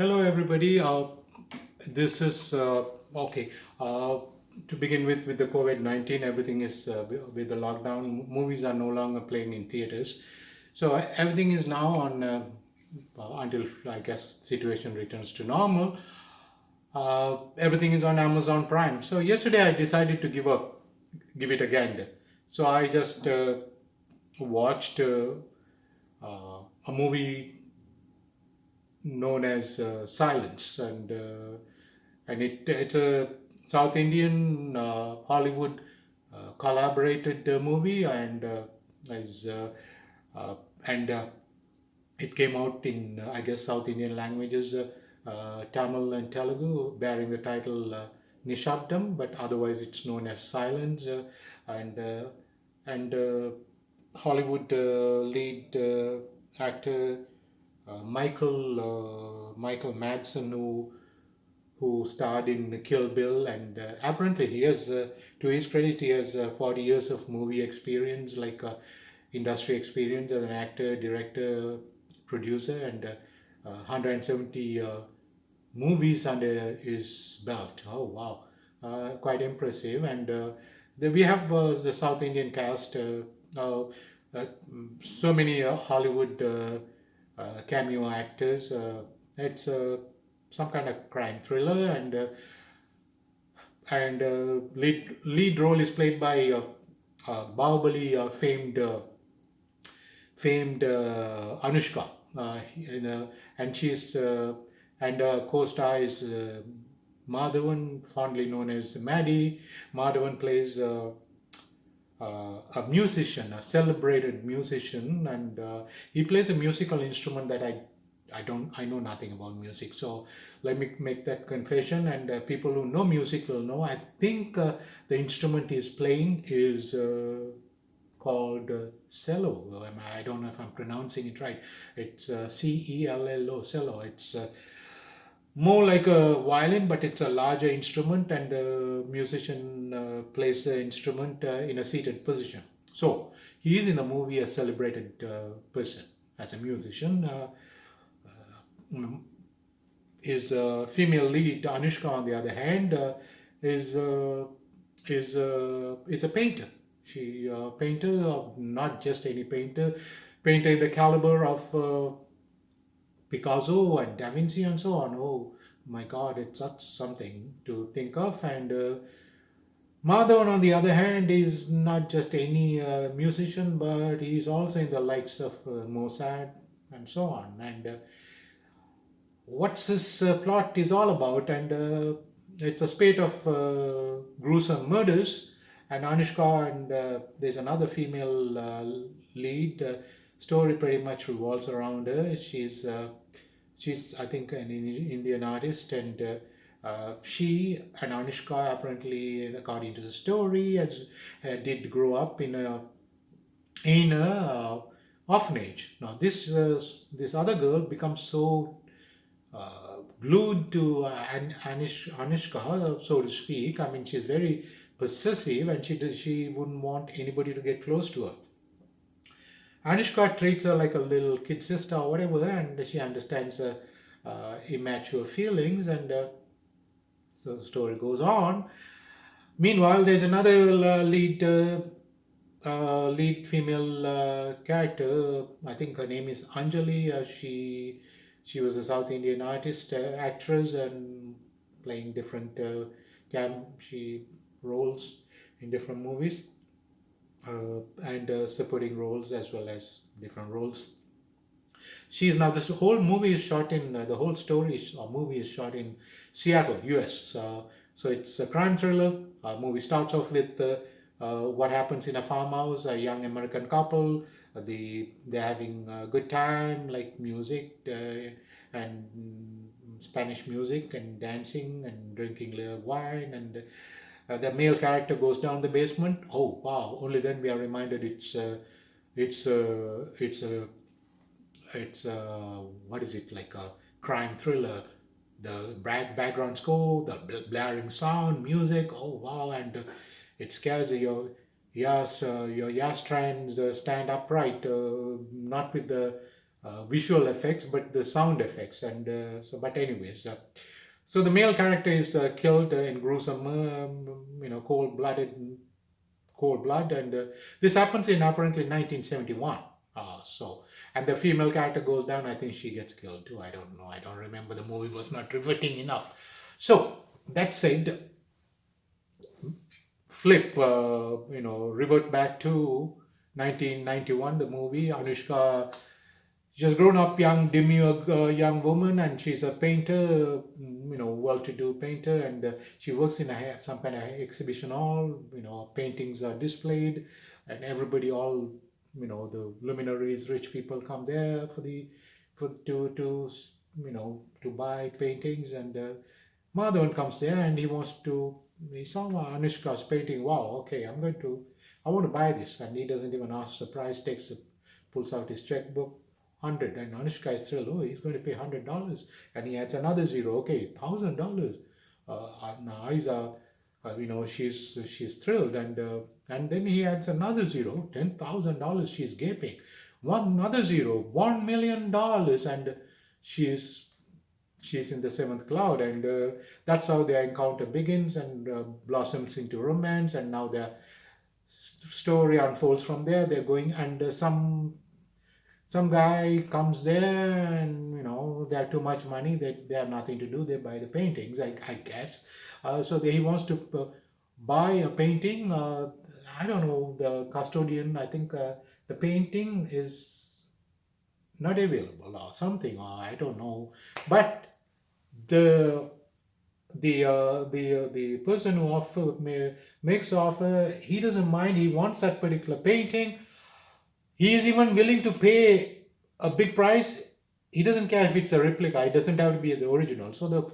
Hello, everybody. This is okay. To begin with the COVID-19, everything is with the lockdown. Movies are no longer playing in theaters, so everything is now on until I guess situation returns to normal. Everything is on Amazon Prime. So yesterday I decided to give it a gander. So I just watched a movie known as Silence, and it's a South Indian Hollywood collaborated movie, is uh, and it came out in I guess South Indian languages, Tamil and Telugu, bearing the title Nishabdam, but otherwise it's known as Silence, and and Hollywood lead actor Michael Madsen, who starred in Kill Bill, and apparently he has, to his credit, he has 40 years of movie experience, like industry experience as an actor, director, producer, and 170 movies under his belt. Oh wow, quite impressive. And we have the South Indian cast. Uh, so many Hollywood cameo actors. It's some kind of crime thriller, and lead role is played by Bahubali famed Anushka, and she's and co-star is Madhavan, fondly known as Maddie. Madhavan plays a musician, a celebrated musician, and he plays a musical instrument that I know nothing about music. So let me make that confession, and people who know music will know. I think the instrument he's playing is called cello. I don't know if I'm pronouncing it right. It's cello, cello. It's more like a violin, but it's a larger instrument, and the musician plays the instrument in a seated position. So he is in the movie a celebrated person as a musician. Mm, his female lead, Anushka, on the other hand, is is a painter. She painter, not just any painter, painter in the caliber of Picasso and Da Vinci and so on. Oh my God, it's such something to think of. And Madhavan, on the other hand, is not just any musician, but he's also in the likes of Mozart and so on. And what's this plot is all about? And it's a spate of gruesome murders. And Anushka and there's another female lead. Story pretty much revolves around her. She's I think an Indian artist, and she and Anushka apparently, according to the story, as did grow up in a orphanage. Now this other girl becomes so glued to Anushka, so to speak. I mean, she's very possessive, and she wouldn't want anybody to get close to her. Anushka treats her like a little kid sister or whatever, and she understands her immature feelings, and so the story goes on. Meanwhile, there's another lead female character. I think her name is Anjali. She was a South Indian artist, actress, and playing different she roles in different movies, and supporting roles as well as different roles. She's now this whole movie is shot in the whole story or movie is shot in Seattle, U.S. So it's a crime thriller. Movie starts off with what happens in a farmhouse. A young American couple. They're having a good time, like music and Spanish music and dancing and drinking little wine. And the male character goes down the basement. Oh wow! Only then we are reminded it's a it's what is it, like a crime thriller. The background score, the blaring sound, music. Oh wow! And it scares your yas strands stand upright, not with the visual effects, but the sound effects. And but anyways, so the male character is killed in gruesome, cold blood, and this happens in apparently 1971. So, and the female character goes down. I think she gets killed too. I don't know. I don't remember. The movie was not riveting enough. So that said, revert back to 1991. The movie, Anushka, she's grown up young, demure young woman, and she's a painter, well-to-do painter, and she works in some kind of exhibition hall. Paintings are displayed, and everybody, all the luminaries, rich people come there for to buy paintings, and Madhavan comes there and he saw Anushka's painting. Wow, okay, I want to buy this. And he doesn't even ask the price, pulls out his checkbook, 100. And Anushka is thrilled. Oh, he's going to pay $100. And he adds another zero. Okay, $1,000. Now she's thrilled. And then he adds another zero, $10,000. She's gaping. One another zero, $1 million. And she's she's in the seventh cloud, and that's how their encounter begins and blossoms into romance. And now their story unfolds from there. They're going, and some guy comes there, and they have too much money, they have nothing to do, they buy the paintings, I guess. He wants to buy a painting. I don't know, the custodian, I think the painting is not available or something, or I don't know. But the the person who makes the offer, he doesn't mind, he wants that particular painting. He is even willing to pay a big price. He doesn't care if it's a replica, it doesn't have to be the original. So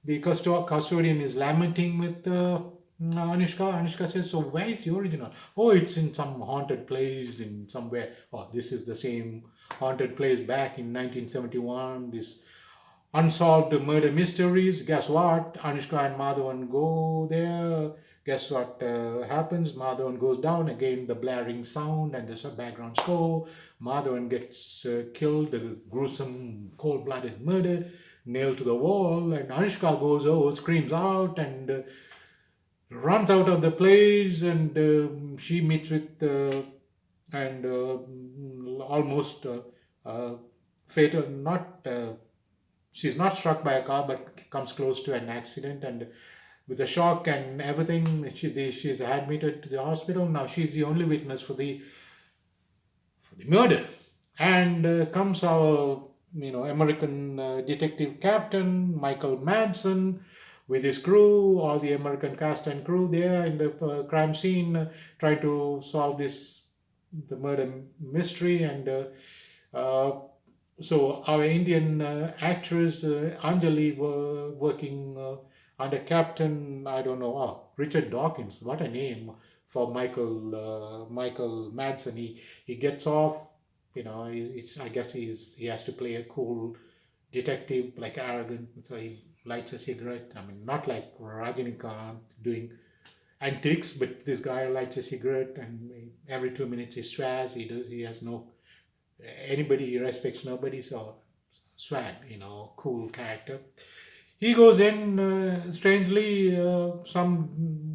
the custodian is lamenting with Anushka. Anushka says, so where is the original? Oh, it's in some haunted place in somewhere. Oh, this is the same haunted place back in 1971. This unsolved murder mysteries. Guess what? Anushka and Madhavan go there. Guess what happens? Madhavan goes down again. The blaring sound and the background score. Madhavan gets killed. A gruesome, cold-blooded murder, nailed to the wall. And Anushka goes, oh, screams out and runs out of the place. And she meets with and almost fatal, not. She's not struck by a car, but comes close to an accident, and with the shock and everything, she's admitted to the hospital. Now she's the only witness for the murder, and comes our American detective captain Michael Madsen with his crew, all the American cast and crew there in the crime scene, trying to solve the murder mystery. And uh, so our Indian actress Anjali were working under Captain, I don't know, Richard Dawkins. What a name for Michael Madsen. He gets off. I guess he has to play a cool detective, like arrogant. So he lights a cigarette. I mean, not like Rajinikanth doing antics, but this guy lights a cigarette, and every 2 minutes he swears. He has no anybody, he respects nobody. So swag, cool character. He goes in, strangely, some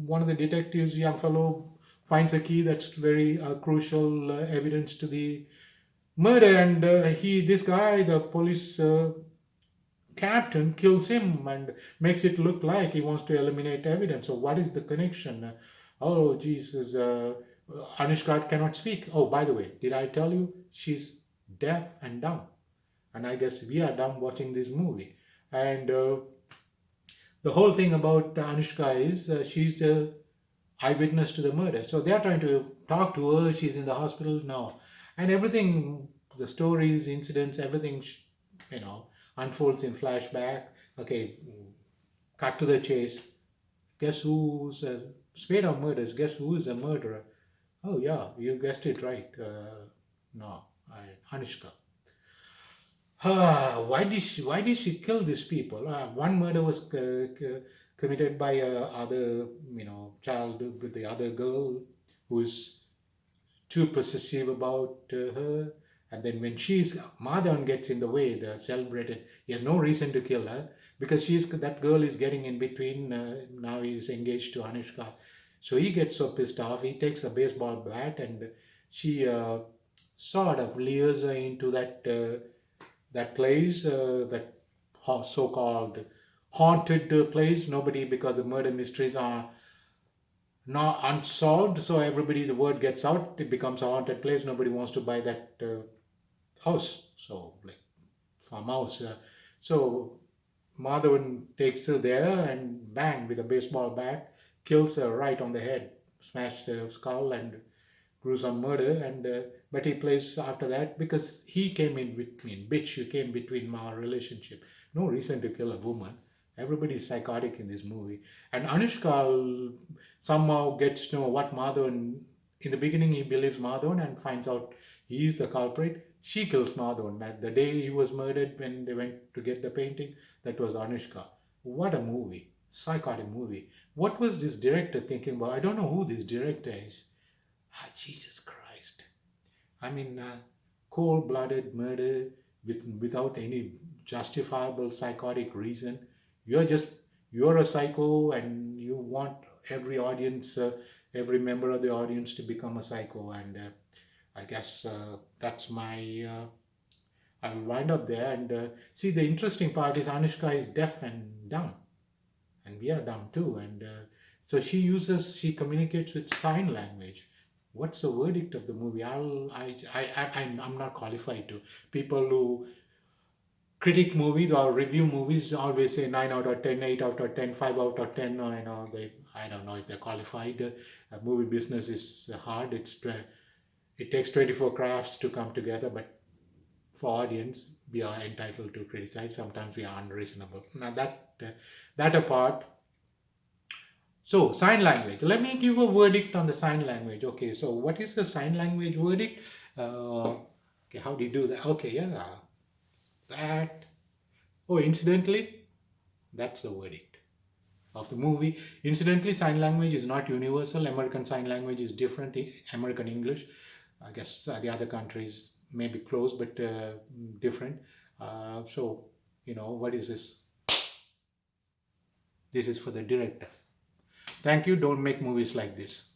one of the detectives, young fellow, finds a key that's very crucial evidence to the murder. And this guy, the police captain, kills him and makes it look like he wants to eliminate evidence. So what is the connection? Oh Jesus, Anushka cannot speak. Oh, by the way, did I tell you she's deaf and dumb? And I guess we are dumb watching this movie. And the whole thing about Anushka is she's the eyewitness to the murder. So they are trying to talk to her. She's in the hospital now, and everything, the stories, incidents, everything, you know, unfolds in flashback. Okay, cut to the chase. Guess who's spade of murders? Guess who is the murderer? Oh yeah, you guessed it right. No, Anushka. Why did she kill these people? One murder was committed by other child with the other girl who's too possessive about her, And then when Madhavan gets in the way, the celebrated, he has no reason to kill her because that girl is getting in between. Now he's engaged to Anushka. So he gets so pissed off. He takes a baseball bat and she sort of lures her into that place, that so-called haunted place. Nobody, because the murder mysteries are not unsolved. So everybody, the word gets out. It becomes a haunted place. Nobody wants to buy that house. So like farmhouse. So Madhavan takes her there and bang with a baseball bat, kills her right on the head, smashed the skull and gruesome murder. And but he plays after that because he came in between. Bitch, you came between our relationship. No reason to kill a woman. Everybody's psychotic in this movie. And Anushka somehow gets to know what Madhavan. In the beginning, he believes Madhavan and finds out he is the culprit. She kills Madhavan. The day he was murdered, when they went to get the painting, that was Anushka. What a movie! Psychotic movie. What was this director thinking about? I don't know who this director is. Ah, Jesus Christ. I mean, cold-blooded murder without any justifiable psychotic reason. You're just you're a psycho, and you want every audience, every member of the audience to become a psycho. And I guess that's my. I will wind up there and see. The interesting part is Anushka is deaf and dumb, and we are dumb too. And so she communicates with sign language. What's the verdict of the movie? I'm not qualified to. People who critic movies or review movies always say 9 out of 10, 8 out of 10, 5 out of 10. Or, they, I don't know if they're qualified. Movie business is hard. It takes 24 crafts to come together, but for audience, we are entitled to criticize. Sometimes we are unreasonable. Now that apart, so sign language. Let me give a verdict on the sign language. Okay, so what is the sign language verdict? Okay, how do you do that? Okay, yeah, that. Oh, incidentally, that's the verdict of the movie. Incidentally, sign language is not universal. American Sign Language is different. American English, I guess the other countries may be close, but different. So, what is this? This is for the director. Thank you. Don't make movies like this.